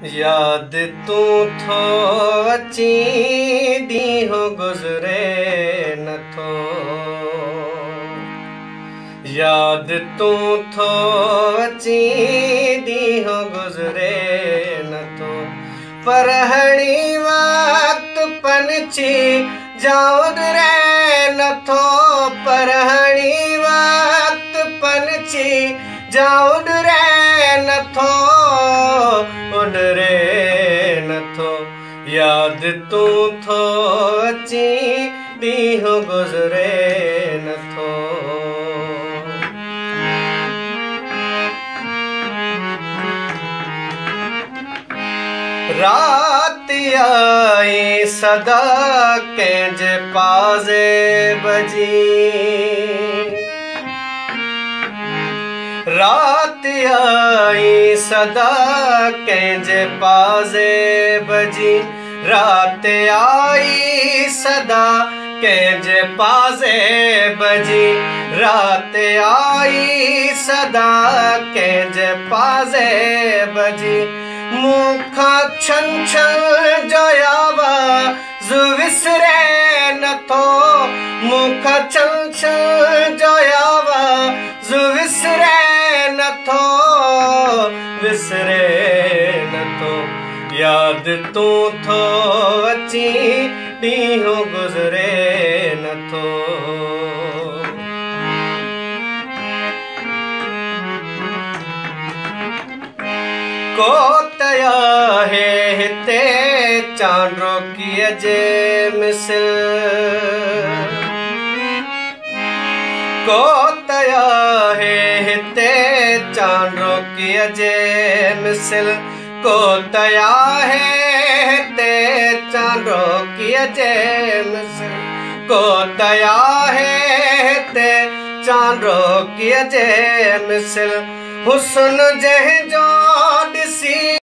याद तू थो अची ॾींहुं गुज़रे नथो। याद तू थो अची ॾींहुं गुज़रे नथो। पर हणी वक़्त पंछी जाउद रे नथो। पर हणी वक़्त पंछी जाउद रे नथो। उडरे नथो। याद तू थो अची ॾींहुं गुज़रे नथो। रात आई सदा कंहिंजे पाज़े बजी। रात आई सदा कंहिंजे पाज़े बजी। रात आई सदा कंहिंजे पाज़े बजी। रात आई सदा कंहिंजे पाज़े बजी। मूंखां छन छन जो आवाज़ विसरे नथो। मूंखां छन छन जो आवाज़ विसरे नथो। विसरे नथो। याद तू थो अची ॾींहुं गुज़रे नथो। को तया है हिते चांड्रोकीअ जे मिसल। को तया है हिते चांड्रोकीअ जे मिसल। को तया है हिते चांड्रोकीअ जे मिसल। को तया है हिते चांड्रोकीअ जे मिसल। हुस्न जंहिंजो ॾिसी